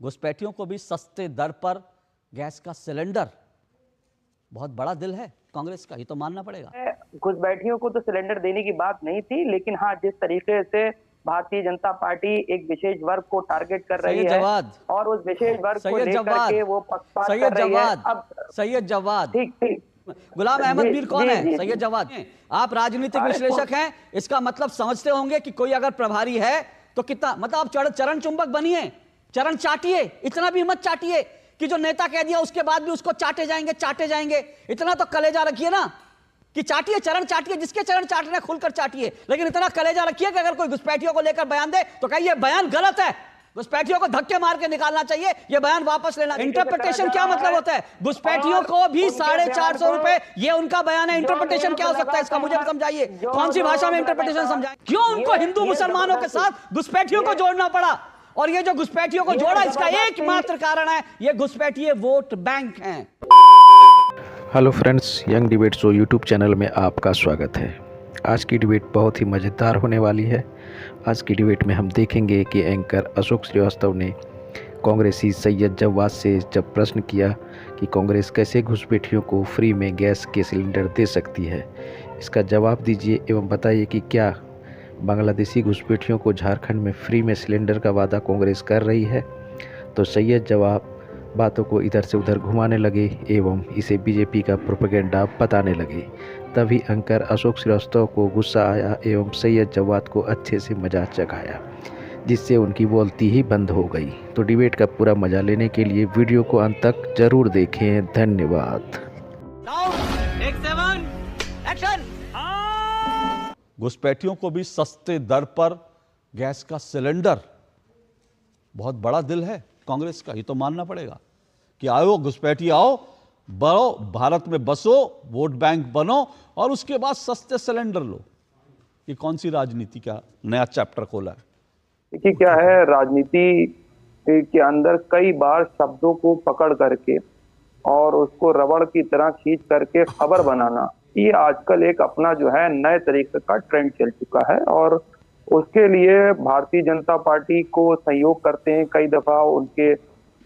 घुसपैठियों को भी सस्ते दर पर गैस का सिलेंडर, बहुत बड़ा दिल है कांग्रेस का, ये तो मानना पड़ेगा। घुसपैठियों को तो सिलेंडर देने की बात नहीं थी, लेकिन हाँ, जिस तरीके से भारतीय जनता पार्टी एक विशेष वर्ग को टारगेट कर रही है और उस विशेष वर्ग को लेकर के वो पक्षपात कर रही है। अब सैयद जवाद, ठीक गुलाम अहमद मीर कौन है? सैयद जवाद। आप राजनीतिक विश्लेषक हैं, इसका मतलब समझते होंगे कि कोई अगर प्रभारी है तो कितना, मतलब आप चरण चुंबक बनिए, चरण चाटिए, इतना भी मत चाटिए कि जो नेता कह दिया उसके बाद भी उसको चाटे जाएंगे। इतना तो कलेजा रखिए ना कि चाटिए, चरण चाटिए, जिसके चरण चाटने खुलकर चाटिए, लेकिन इतना कलेजा रखिए कि अगर कोई घुसपैठियों को लेकर बयान दे तो कहिए बयान गलत है, घुसपैठियों को धक्के मार के निकालना चाहिए, ये बयान वापस लेना। इंटरप्रिटेशन क्या मतलब होता है? घुसपैठियों को भी 450 रुपए, ये उनका बयान है। इंटरप्रिटेशन क्या हो सकता है इसका, मुझे भी समझाइए, कौन सी भाषा में इंटरप्रिटेशन समझाए? क्यों उनको हिंदू मुसलमानों के साथ घुसपैठियों को जोड़ना पड़ा? और ये जो घुसपैठियों को जोड़ा, इसका एकमात्र कारण है ये घुसपैठिए वोट बैंक हैं। Hello friends, young debate show YouTube channel में आपका स्वागत है। आज की डिबेट बहुत ही मज़ेदार होने वाली है। आज की डिबेट में हम देखेंगे कि एंकर अशोक श्रीवास्तव ने कांग्रेसी सैयद जवाद से जब प्रश्न किया कि कांग्रेस कैसे घुसपैठियों को फ्री में गैस के सिलेंडर दे सकती है, इसका जवाब दीजिए एवं बताइए कि क्या बांग्लादेशी घुसपैठियों को झारखंड में फ्री में सिलेंडर का वादा कांग्रेस कर रही है। तो सैयद जवाब बातों को इधर से उधर घुमाने लगे एवं इसे बीजेपी का प्रोपेगेंडा बताने लगे। तभी एंकर अशोक श्रीवास्तव को गुस्सा आया एवं सैयद जवाद को अच्छे से मजाक चखाया, जिससे उनकी बोलती ही बंद हो गई। तो डिबेट का पूरा मजा लेने के लिए वीडियो को अंत तक जरूर देखें। धन्यवाद। घुसपैठियों को भी सस्ते दर पर गैस का सिलेंडर, बहुत बड़ा दिल है कांग्रेस का, ये तो मानना पड़ेगा कि आओ घुसपैठी, आओ बढ़ो, भारत में बसो, वोट बैंक बनो और उसके बाद सस्ते सिलेंडर लो। ये कौन सी राजनीति का नया चैप्टर खोला है? देखिए क्या है, राजनीति के अंदर कई बार शब्दों को पकड़ करके और उसको रबड़ की तरह खींच करके खबर बनाना, ये आजकल एक अपना जो है नए तरीके का ट्रेंड चल चुका है। और उसके लिए भारतीय जनता पार्टी को सहयोग करते हैं कई दफा उनके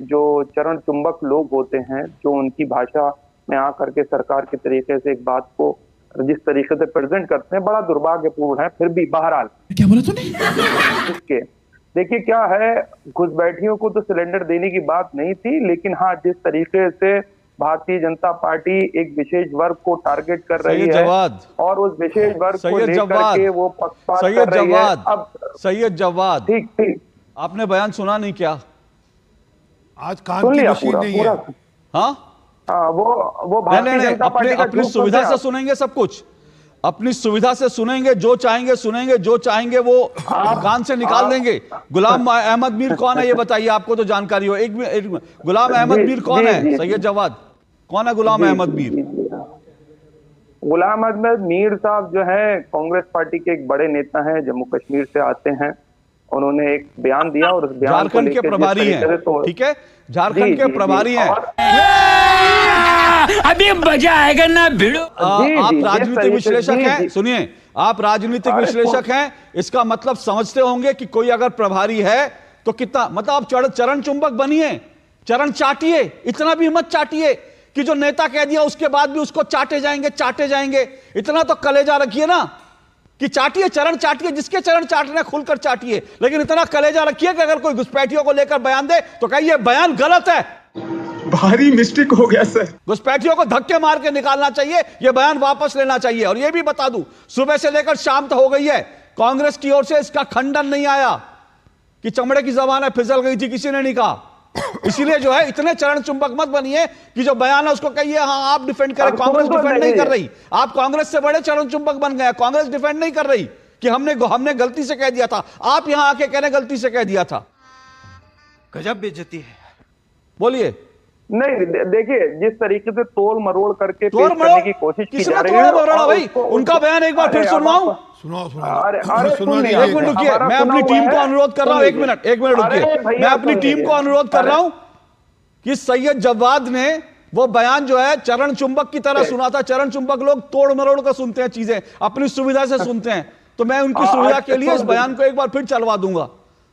जो चरण चुंबक लोग होते हैं, जो उनकी भाषा में आकर के सरकार के तरीके से एक बात को जिस तरीके से प्रेजेंट करते हैं, बड़ा दुर्भाग्यपूर्ण है। फिर भी बहरहाल क्या बोला तूने? इसके देखिए क्या है, घुसपैठियों को तो सिलेंडर देने की बात नहीं थी, लेकिन हाँ, जिस तरीके से भारतीय जनता पार्टी एक विशेष वर्ग को टारगेट कर रही है और उस विशेष वर्ग को लेकर के वो पक्षपात कर रही है। अब सैयद जवाद, ठीक, आपने बयान सुना नहीं क्या? आज कान की मशीन नहीं है। हाँ, वो भारतीय जनता पार्टी अपनी सुविधा से सुनेंगे सब कुछ, अपनी सुविधा से सुनेंगे, जो चाहेंगे सुनेंगे, जो चाहेंगे वो कान से निकाल देंगे। गुलाम अहमद मीर कौन है ये बताइए, आपको तो जानकारी हो। एक मिनट, गुलाम अहमद मीर कौन है? सैयद जवाद, कौन है गुलाम अहमद मीर? गुलाम अहमद मीर साहब जो है कांग्रेस पार्टी के एक बड़े नेता हैं, जम्मू कश्मीर से आते हैं। उन्होंने एक बयान दिया और उस बयान झारखंड के प्रभारी हैं, ठीक है, झारखंड के प्रभारी हैं। अभी मजा आएगा ना भिड़ो। आप राजनीतिक विश्लेषक हैं, सुनिए, आप राजनीतिक विश्लेषक हैं, इसका मतलब समझते होंगे कि कोई अगर प्रभारी है तो कितना, मतलब आप चरण चुंबक बनिए, चरण चाटिए, इतना भी मत चाटिए कि जो नेता कह दिया उसके बाद भी उसको चाटे जाएंगे। इतना तो कलेजा रखिए ना कि चाटिए, चरण चाटिए, जिसके चरण चाटने खुलकर चाटिए, लेकिन इतना कलेजा रखिए कि अगर कोई घुसपैठियों को लेकर बयान दे तो कहिए बयान गलत है, भारी मिस्टेक हो गया सर। घुसपैठियों को धक्के मार के निकालना चाहिए, यह बयान वापस लेना चाहिए। और यह भी बता दूं, सुबह से लेकर शाम तक हो गई है, कांग्रेस की ओर से इसका खंडन नहीं आया कि चमड़े की जबान है फिसल गई थी, किसी ने नहीं कहा। इसीलिए जो है, इतने चरण चुंबक मत बनिए कि जो बयान है उसको कहिए हाँ आप डिफेंड करें। कांग्रेस डिफेंड नहीं कर रही, आप कांग्रेस से बड़े चरण चुंबक बन गए। कांग्रेस डिफेंड नहीं कर रही कि हमने गलती से कह दिया था, आप यहां आके कह रहे गलती से कह दिया था। गजब बेइज्जती है। बोलिए। नहीं, देखिए जिस तरीके से तोड़ मरोड़ करके पेश करने की कोशिश की जा रही है, भाई उनका बयान एक बार फिर सुनवाऊं। सुनो। एक मिनट रुकिए, मैं अपनी टीम को अनुरोध कर रहा हूं, एक मिनट रुकिए, मैं अपनी टीम को अनुरोध कर रहा हूं कि सैयद जवाद ने वो बयान जो है चरण चुंबक की तरह सुना था। चरण चुंबक लोग तोड़ मरोड़ कर सुनते हैं, चीजें अपनी सुविधा से सुनते हैं, तो मैं उनकी सुविधा के लिए इस बयान को एक बार फिर चलवा दूंगा।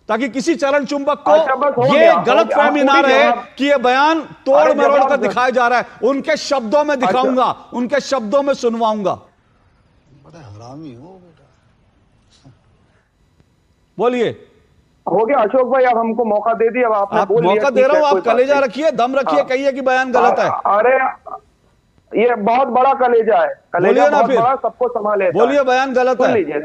ताकि किसी चरण चुंबक को अच्छा, बस हो ये गया, गलत फहमी आप ना पूरी रहे जवाब- कि ये बयान तोड़ अरे मरोड़ कर जवाब- दिखाया जा रहा है। उनके शब्दों में दिखाऊंगा, उनके शब्दों में सुनवाऊंगा। बोलिए। हो गया अशोक भाई, अब हमको मौका दे दिया, अब आपने आप बोल दिया, मौका ठीक दे रहा हूं, है, आप कोई बात कलेजा नहीं। रखिए, दम रखिए, हाँ। कहिए कि बयान गलत है। अरे ये बहुत बड़ा कलेजा है, कलेजा बोलिए ना बहुत फिर। बड़ा, सबको संभाले। बोलिए बयान गलत सुन है। लीजिए,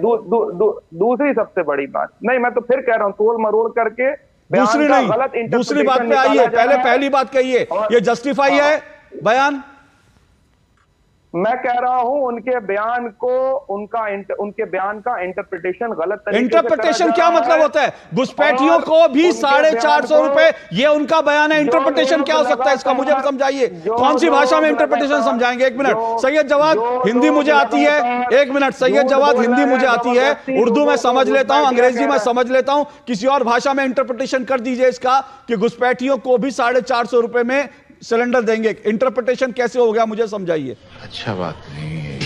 दूसरी सबसे बड़ी बात, नहीं मैं तो फिर कह रहा हूं, तोड़ मरोड़ करके बयान दूसरी का नहीं, गलत दूसरी बात इंटरप्रिटेशन पे आइए, निकाला जा पहले रहा है। पहली बात कहिए, और- ये जस्टिफाई है बयान? मैं कह रहा हूं उनके बयान को, उनके बयान का इंटरप्रिटेशन गलत तरीके से इंटरप्रिटेशन करा क्या जा रहा मतलब है। होता है? घुसपैठियों और को भी उनके 450 बयान को रुपए, ये उनका बयान है। जो इंटरप्रिटेशन लोग क्या हो सकता है इसका, मुझे लगातार- समझाइए। जो कौन सी भाषा में लोग इंटरप्रिटेशन लगातार- समझाएंगे? एक मिनट जो- सैयद जवाद, जो हिंदी लोग मुझे आती है। लगातार एक मिनट सैयद झूठ जवाद, बोल हिंदी रहे मुझे हैं, आती है, जबरदस्ती उर्दू में लोगों को समझ लेता हूं, घुसपैठिया अंग्रेजी कह में रहे हैं। समझ लेता हूं। किसी और भाषा में इंटरप्रिटेशन कर दीजिए इसका कि घुसपैठियों को भी 450 रुपए में सिलेंडर देंगे। इंटरप्रिटेशन कैसे हो गया, मुझे समझाइए। अच्छा बात नहीं है।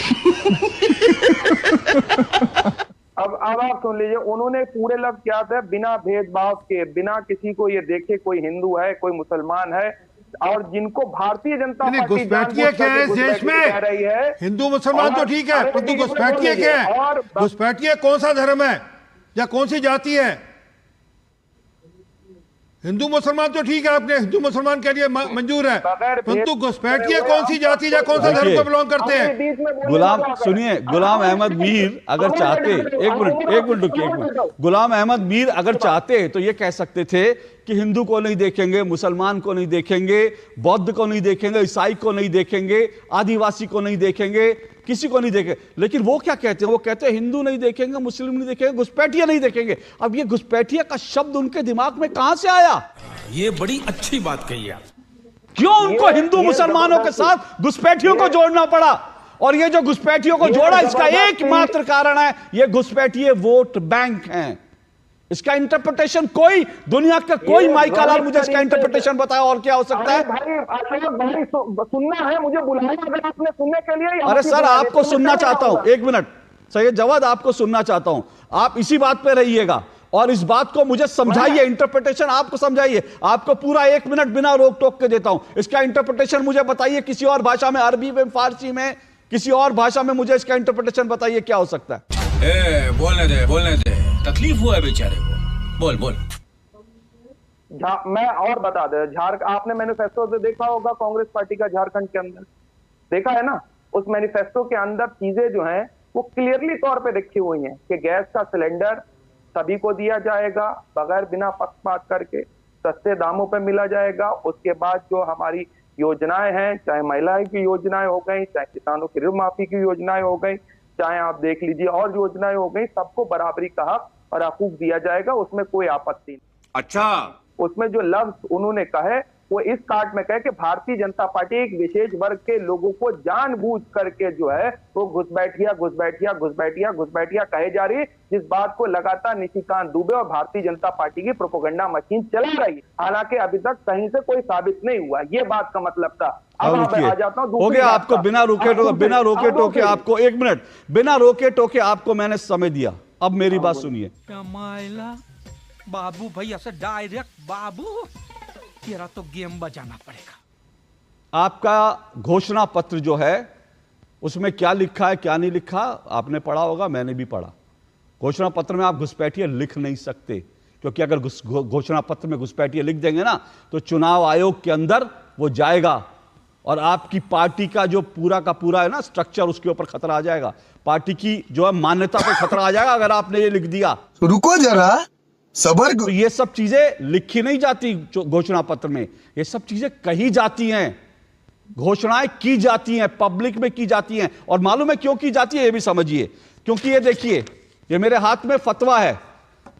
अब आप सुन लीजिए, उन्होंने पूरे लफ्ज क्या थे, बिना भेदभाव के, बिना किसी को ये देखे कोई हिंदू है कोई मुसलमान है, और जिनको भारतीय जनता नहीं, पार्टी घुसपैठिए क्या है इस देश में? कह रही है, हिंदू मुसलमान तो और- ठीक है, अरे परंतु बीच में घुसपैठिए बोल क्या लीजिए, है? और घुसपैठिए कौन सा धर्म है या कौन सी जाति है? हिंदू मुसलमान तो ठीक है, आपने हिंदू मुसलमान के लिए मंजूर है, बगैर भेद- परंतु घुसपैठिए कौन सी जाति या कौन सा धर्म को बिलोंग करते हैं? बीच में बोलने गुलाम लगा कर। सुनिए, गुलाम अहमद मीर अगर चाहते, एक मिनट रुकिए, एक मिनट। गुलाम अहमद मीर अगर चाहते तो ये कह सकते थे कि हिंदू को नहीं देखेंगे, मुसलमान को नहीं देखेंगे, बौद्ध को नहीं देखेंगे, ईसाई को नहीं देखेंगे, आदिवासी को नहीं देखेंगे, किसी को नहीं देखेंगे। लेकिन वो क्या कहते हैं? वो कहते हैं हिंदू नहीं देखेंगे, मुस्लिम नहीं देखेंगे, घुसपैठिया नहीं देखेंगे। अब ये घुसपैठिया का शब्द उनके दिमाग में कहां से आया? ये बड़ी अच्छी बात कही आप। क्यों उनको ये- हिंदू ये मुसलमानों के जबरदस्ती- साथ घुसपैठियों को जोड़ना पड़ा? और ये जो घुसपैठियों को ये जोड़ा, इसका जबरदस्ती- एकमात्र कारण है ये घुसपैठिए वोट बैंक हैं। इसका इंटरप्रिटेशन कोई, दुनिया का कोई ये माइका लाल गलत मुझे इसका तरीके इंटरप्रिटेशन बताया और क्या हो सकता अरे है? भाई अशोक भाई, सुनना है, मुझे बुलाया अगर आपने सुनने के लिए। अरे सर, आपको सुनना चाहता हूं, एक मिनट सैयद जवाद, आपको सुनना चाहता हूं। आप इसी बात पे रहिएगा और इस बात को मुझे समझाइए, इंटरप्रिटेशन आपको समझाइए। आपको पूरा 1 मिनट बिना रोक टोक के देता हूं। इसका इंटरप्रिटेशन मुझे बताइए किसी और भाषा में, अरबी में, फारसी में, किसी और भाषा में मुझे इसका इंटरप्रिटेशन बताइए क्या हो सकता है। बोलने दे, तकलीफ हुआ है बेचारे को। बोल बोल। मैं और बता दे, आपने मैनिफेस्टो से देखा होगा कांग्रेस पार्टी का झारखंड के अंदर, देखा है ना? उस मैनिफेस्टो के अंदर चीजें जो हैं वो क्लियरली तौर पे लिखी हुई हैं कि गैस का सिलेंडर सभी को दिया जाएगा, बगैर बिना पक्षपात करके सस्ते दामों पे मिला जाएगा। उसके बाद जो हमारी योजनाएं हैं, चाहे महिलाएं की योजनाएं हो गई, चाहे किसानों की ऋण माफी की योजनाएं हो गई, चाहे आप देख लीजिए और योजनाएं हो गई, सबको बराबरी का हक और हकूक दिया जाएगा, उसमें कोई आपत्ति नहीं। अच्छा, उसमें जो लफ्ज उन्होंने कहे वो इस काट में कहे कि भारतीय जनता पार्टी एक विशेष वर्ग के लोगों को जानबूझ करके जो है वो घुसपैठिया कहे जा रही है, जिस बात को लगातार निशिकांत दुबे और भारतीय जनता पार्टी की प्रोपेगेंडा मशीन चला रही है। हालांकि अभी तक कहीं से कोई साबित नहीं हुआ, ये बात का मतलब था। अब मैं आ जाता हूं हो दूसरी गया, बात आपको पर। बिना रोके अब टोके, बिना रोके अब टोके आपको, एक मिनट, बिना रोके टोके आपको मैंने समय दिया। अब मेरी बात सुनिए। कमायला बाबू भैया से डायरेक्ट बाबू, तेरा तो गेम बजाना पड़ेगा। आपका घोषणा पत्र जो है उसमें क्या लिखा है क्या नहीं लिखा आपने पढ़ा होगा, मैंने भी पढ़ा। घोषणा पत्र में आप घुसपैठिए लिख नहीं सकते, क्योंकि अगर घोषणा पत्र में घुसपैठिए लिख देंगे ना तो चुनाव आयोग के अंदर वो जाएगा और आपकी पार्टी का जो पूरा का पूरा है ना स्ट्रक्चर, उसके ऊपर खतरा आ जाएगा। पार्टी की जो है मान्यता पे खतरा आ जाएगा अगर आपने ये लिख दिया। रुको जरा, सबर तो ये सब चीजें लिखी नहीं जाती घोषणा पत्र में, ये सब चीजें कही जाती हैं, घोषणाएं की जाती हैं, पब्लिक में की जाती हैं। और मालूम है क्यों की जाती है, ये भी समझिए। क्योंकि ये देखिए, ये मेरे हाथ में फतवा है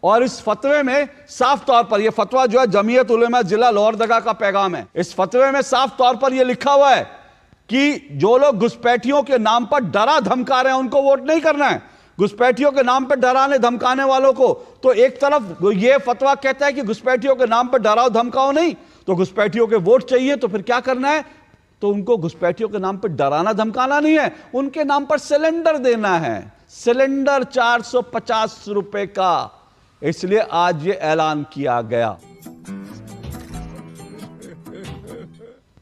और इस फतवे में साफ तौर पर, यह फतवा जो है जमीयत उलेमा जिला लोहरदगा का पैगाम है, इस फतवे में साफ तौर पर यह लिखा हुआ है कि जो लोग घुसपैठियों के नाम पर डरा धमका रहे हैं उनको वोट नहीं करना है। घुसपैठियों के नाम पर डराने धमकाने वालों को, तो एक तरफ यह फतवा कहता है कि घुसपैठियों के नाम पर डराओ धमकाओ नहीं, तो घुसपैठियों के वोट चाहिए, तो फिर क्या करना है? तो उनको घुसपैठियों के नाम पर डराना धमकाना नहीं है, उनके नाम पर सिलेंडर देना है। सिलेंडर 450 रुपए का, इसलिए आज ये ऐलान किया गया।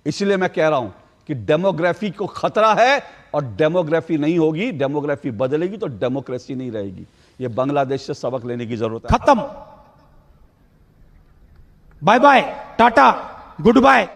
इसलिए मैं कह रहा हूं कि डेमोग्राफी को खतरा है, और डेमोग्राफी नहीं होगी, डेमोग्राफी बदलेगी तो डेमोक्रेसी नहीं रहेगी। ये बांग्लादेश से सबक लेने की जरूरत है। खत्म। Bye bye, tata, good bye.